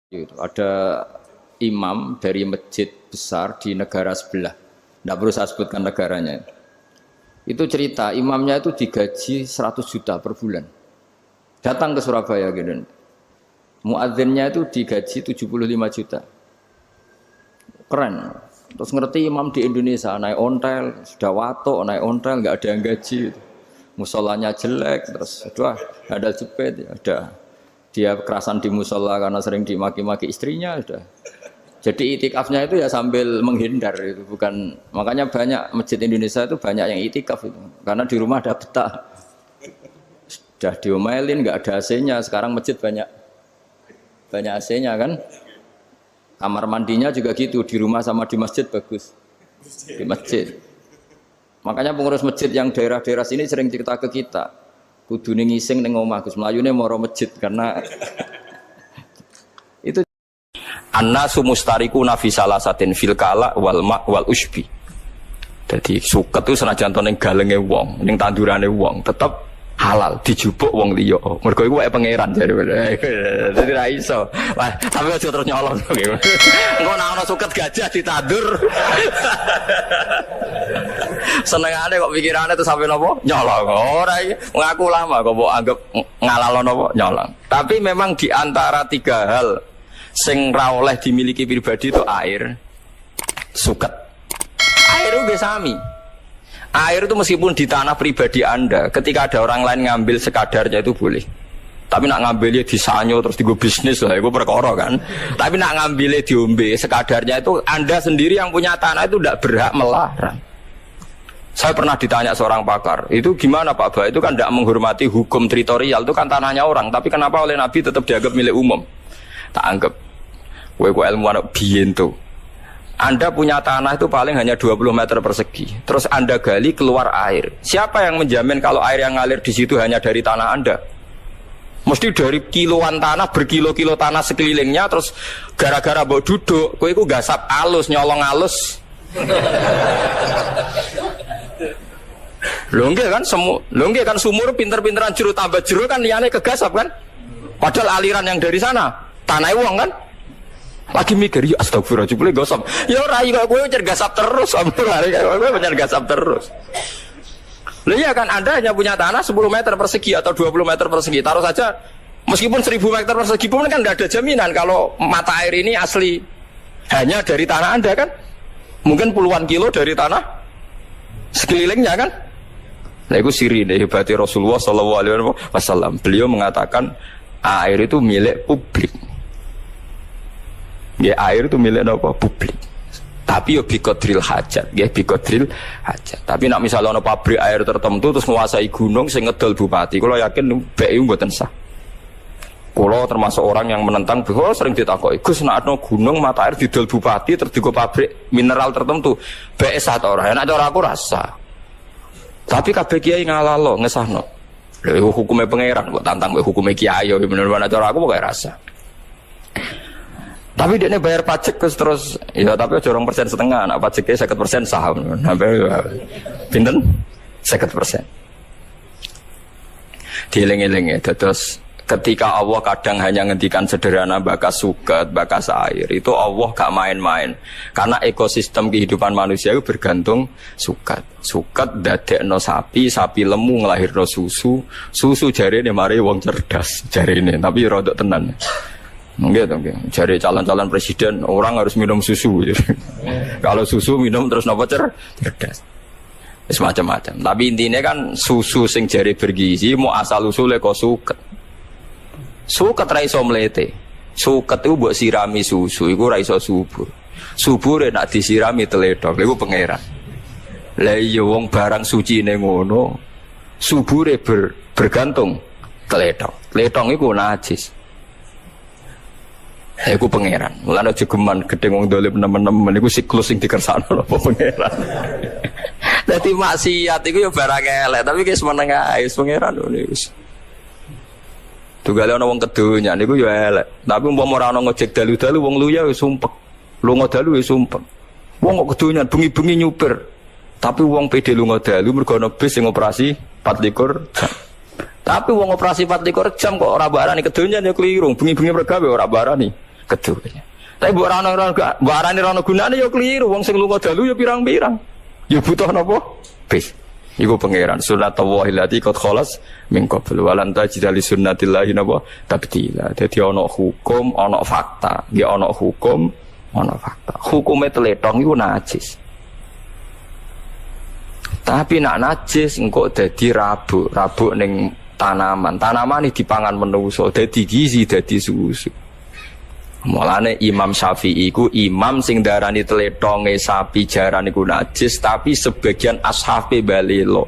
Itu ada imam dari masjid besar di negara sebelah. Tidak perlu saya sebutkan negaranya. Itu cerita imamnya itu digaji 100 juta per bulan. Datang ke Surabaya gitu. Muadzinnya itu digaji 75 juta. Keren. Terus ngerti imam di Indonesia naik ontel, sudah watok naik ontel, nggak ada yang gaji. Musolanya jelek, terus aduh, ada jepit, ada dia kerasan di musola karena sering dimaki-maki istrinya, sudah. Jadi itikafnya itu ya sambil menghindar itu, bukan makanya banyak masjid Indonesia itu banyak yang itikaf itu, karena di rumah ada betah, sudah diomelin nggak ada AC-nya, sekarang masjid banyak AC-nya kan. Kamar mandinya juga gitu, di rumah sama di masjid bagus. Di masjid. Makanya pengurus masjid yang daerah-daerah sini sering cerita ke kita, kudune ngising ning omah Gus, mlayune mara masjid karena itu annasu mustarikuna fi salasatin fil kala wal ma wal usbi. Dadi suket itu senajan to ning galenge wong, ning tandurane wong, tetep halal dijupuk wong liya. Mergo iku wae pangeran jare. Dadi ra iso. Wah, tapi aja terus nyolong. Engko nek ana suket gajah ditandur. Senengane kok pikirane terus sampe napa? Nyolong. Ora iki ngaku lama kok mbok anggap ngalalo napa? Nyolong. Tapi memang di antara tiga hal sing ra oleh dimiliki pribadi itu air, suket. Air uga sami. Air itu meskipun di tanah pribadi Anda, ketika ada orang lain ngambil sekadarnya itu boleh. Tapi nak ngambilnya di sanyo terus digo bisnis lah, itu perkara kan. Tapi nak ngambilnya diombe sekadarnya itu Anda sendiri yang punya tanah itu tidak berhak melarang. Saya pernah ditanya seorang pakar, itu gimana Pak Ba? Itu kan tidak menghormati hukum teritorial, itu kan tanahnya orang. Tapi kenapa oleh Nabi tetap dianggap milik umum? Tak anggap. Kowe ilmu anak biyen tuh. Anda punya tanah itu paling hanya 20 meter persegi. Terus Anda gali keluar air. Siapa yang menjamin kalau air yang ngalir di situ hanya dari tanah Anda? Mesti dari kiloan tanah, berkilo-kilo tanah sekelilingnya. Terus gara-gara mbok duduk, kowe iku gasap alus, nyolong alus. Lho nggih kan sumur pinter-pinteran jero tambah jero kan liyane kegasap kan? Padahal aliran yang dari sana tanah wong kan? Lagi mikir, ya astagfirullah, jebule gosok. Ya ora iki kowe nyer gasap terus, ampun lari kowe nyer gasap terus. Lah iya kan Anda hanya punya tanah 10 meter persegi atau 20 meter persegi. Taruh saja meskipun 1000 meter persegi pun kan enggak ada jaminan kalau mata air ini asli hanya dari tanah Anda kan. Mungkin puluhan kilo dari tanah sekelilingnya kan. Nah itu sirine hebati Rasulullah sallallahu alaihi wasallam. Beliau mengatakan air itu milik publik. Ya, air itu milik apa? Publik. Tapi yo biqadril hajat, nggih biqadril hajat. Tapi nak misalnya ana pabrik air tertentu terus menguasai gunung sing ngedol bupati, kula yakin BI mboten sah. Kula termasuk orang yang menentang bahwa sering ditakoki, Gus nek ana gunung mata air didol bupati terus digo pabrik mineral tertentu, BI sah ta ora? Nek ora aku rasa. Tapi kabeh kiai ngalalo ngesahno. Lha hukume pangeran kok tantang hukume kiai yo bener-bener cara aku pokoke rasa. Tapi dia bayar pajak terus, ya tapi aja 2,5%, nak pajaknya 50% saham, sampai pinten 50%. Dieling-eling ya, terus ketika Allah kadang hanya ngendikan sederhana bakas suket, bakas air, itu Allah gak main-main, karena ekosistem kehidupan manusia itu bergantung suket. Suket dadekno sapi, sapi lemu ngelahirno susu, susu jarine mari wong cerdas jarine, tapi rodok tenan. Enggak. Cari calon-calon presiden orang harus minum susu. Kalau susu minum terus nopo cerdas. Semacam-macam. Tapi intinya kan susu sing jari bergizi mau asal usule kok suket. Suket ra iso mlete. Suket itu mbok sirami susu iku ra iso subur. Subure nak disirami teledok iku pangeran. Lah iya wong barang sucine ngono. Subure bergantung teledok. Teledok iku najis. Iku pangeran. Mulane aja geman gedhe wong dolim nemen-nemen iku siklus sing dikersakno apa pangeran. Dadi maksiat iku ya barang elek, tapi wis meneng ae pangeran ngono wis. Tugale ana wong kedonya niku ya elek. Tapi umpama ora ana ngojek dalu-dalu wong luya wis sumpek. Lunga dalu wis sumpek. Wong kok kedonya bengi-bengi nyupir. Tapi wong pede lunga dalu mergo ana bis sing operasi 24 jam. Tapi wong operasi 24 jam kok ora barani kedonyan ya keliru. Bengi-bengi mergawe ora barani. keduanya. Tapi mbok arani rono gunane ya keliru. Wong sing lunga dalu ya pirang-pirang. Ya butuh napa? Bis. Iku pangeran sunnatullahi allati qad khalas min qabl wa lan tajida li sunnatillahi napa tabdila. Dadi ana hukum, ana fakta. Nggih ana hukum, ana fakta. Hukume tletong iku najis. Tapi nak najis engko dadi rabuk ning tanaman. Tanaman iki dipangan menungso dadi gizi, dadi susu. Mulane Imam Syafi'i ku imam sing darani tletonge sapi jaran iku najis, tapi sebagian ashabe balelo.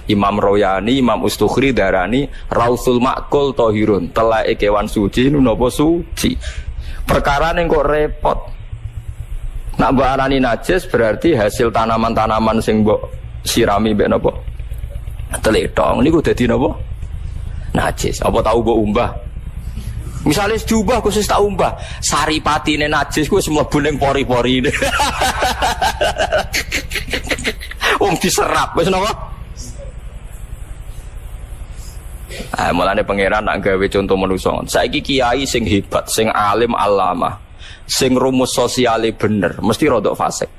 Imam Royani, Imam Ustukhri darani Rausul Ma'kul Tahirun, telake kewan suci napa suci. Perkarane kok repot. Nak mbok arani najis berarti hasil tanaman-tanaman sing mbok sirami mbek napa? Tletong niku dadi napa? Najis. Apa tahu mbok umbah? Misalnya diubah khusus tak umbah, saripatine najis ku wis mlebu ning pori-pori. Wong diserap wis napa? Mulane pangeran nak gawe contoh manusa. Saiki kiai sing hebat, sing alim alama, sing rumus sosiale bener, mesti rodok fasik.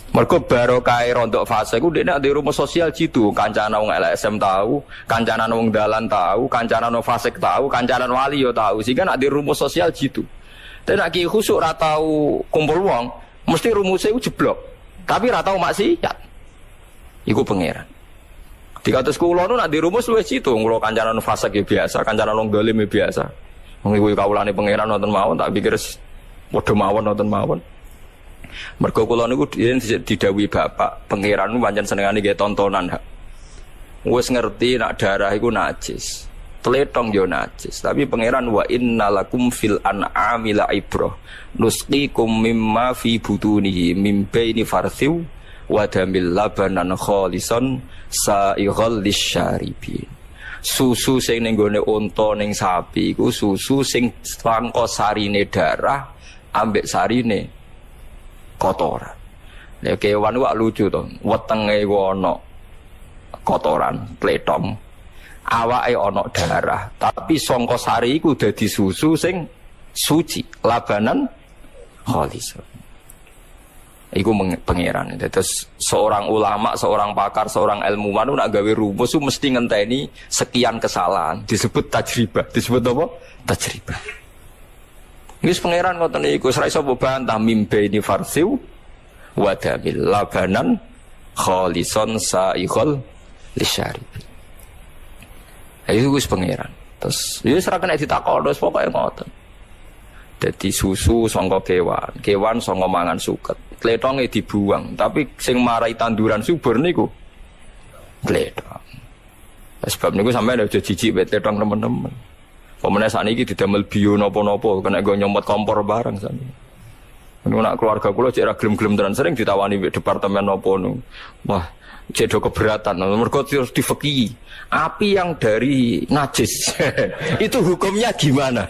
Mergo barokah rondok fase ku dekne di rumus sosial jitu, kancana wong LSM tahu, kancana wong dalan tahu, kancana wong fasik tahu, kancana wali yo tahu. Sehingga nak di rumus sosial jitu. Tapi nak ki khusuk ra tau kumpul wong, mesti rumusnya ku jeblok. Tapi ra tau maksiat. Iku pangeran. Di kados kula nu nak di rumus luwih jitu, kula kancana wong fasik ya biasa, kancana wong dolim ya biasa. Wong iku kawulane pangeran wonten mawon, tak pikir padha mawon wonten mawon. Mergo kula niku didhawuhi bapak, pangeran niku pancen senengane nggih tontonan. Wis ngerti nak darah iku najis. Tletong yo najis, tapi pangeran wa innalakum fil an'ami la ibrah. Nusqikum mimma fi butunihi mim baini farthiw wa damil labanan khalisan sa'ighal lisyaribin. Susu sing ning gone unta ning sapi iku susu sing sangka sarine darah ambek sarine kotoran. Nek kewan ku lucu to, wetenge ku ana kotoran, tletong. Awake ana darah, tapi sangka sari iku dadi susu sing suci, labanan khalis. Iku pangeran. Terus seorang ulama, seorang pakar, seorang ilmuwan nak gawe rumus ku mesti ngenteni sekian kesalahan, disebut tajribah. Disebut apa? Tajribah. Wis pangeran ngoten niku ora iso bantah mimbe ini farsiu wa damil labanan khalisan sa'ighal lisyarib. Ayo wis pangeran. Terus wis ora kena ditakon terus pokoke ngoten. Dadi susu saka kewan, kewan saka mangan suket. Tletonge dibuang, tapi sing marai tanduran subur niku tletong. Sebab niku sampeyan aja jijik mek tletong teman-teman. Pemenang saat ini didamel bio nopo-nopo, kena gue nyomot kompor barang saat ini. Nak keluarga kulo cek gelem-gelem tenan sering ditawani di departemen nopo nu. Wah, cek do keberatan. Mergo terus difeki. Api yang dari najis itu hukumnya gimana?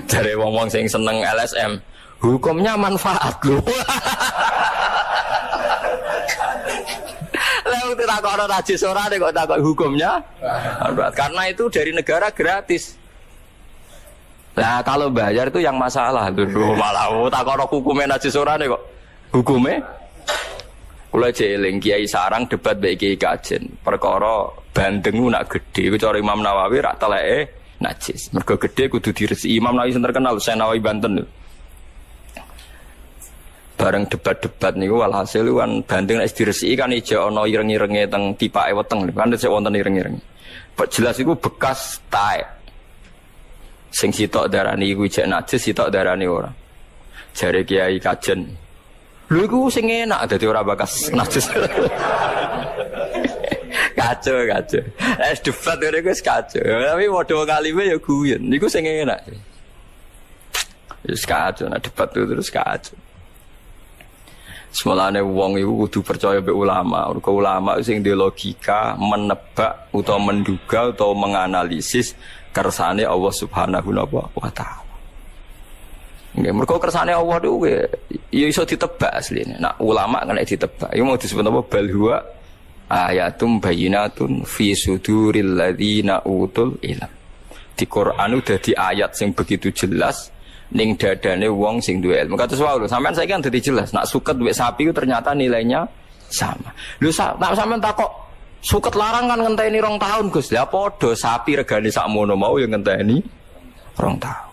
Dari wong-wong sing seneng LSM, hukumnya manfaat lho. Lalu kita takut orang najis orang deh kok takut hukumnya, karena itu dari negara gratis. Nah kalau bayar itu yang masalah tuh malah takut orang hukumnya najis orang deh kok hukumnya. Kalau jeling Kiai Sarang debat baik Kiai Kajen, perkara bandengu nak gede, kecuali Imam Nawawi rak teleke najis. Mergo gede kudu diresi. Imam Nawawi sing terkenal Saya Nawawi Banten. Bareng debat-debat niku walhasil kan banding nek diresiki kan ijo ana ireng-irenge teng tipake weteng kan sik wonten ireng-ireng. Jelas iku bekas taek. Sing sitok darani iku jek najis, sitok darani ora. Jare Kiai Kajen. Lho iku sing enak dadi ora bekas najis. Kacau. Es debat ngene iku wis kacau. Tapi padha kalime ya guyon. Niku sing enak. Wis kacau nek debat terus kacau. Semolane wong iku kudu percaya mbek ulama. Mergo ulama sing duwe logika, menebak utawa menduga utawa menganalisis kersane Allah Subhanahu wa taala. Nggih, mergo kersane Allah niku ya iso ditebak asline. Nah, ulama kan ditebak. Iku mau disebut apa? Bal huwa ayatum bayyinatun fi suduril ladzina utul ilm. di Quran udah di ayat sing begitu jelas ning dadane wong sing duwe ilmu. Kados wae lho, sampean saiki kan dadi jelas, nak suket duwe sapi itu ternyata nilainya sama. Lho nak sampean takok suket larang kan ngenteni 2 tahun, Gus. Lah padha sapi regane sakmono mau ya ngenteni 2 tahun.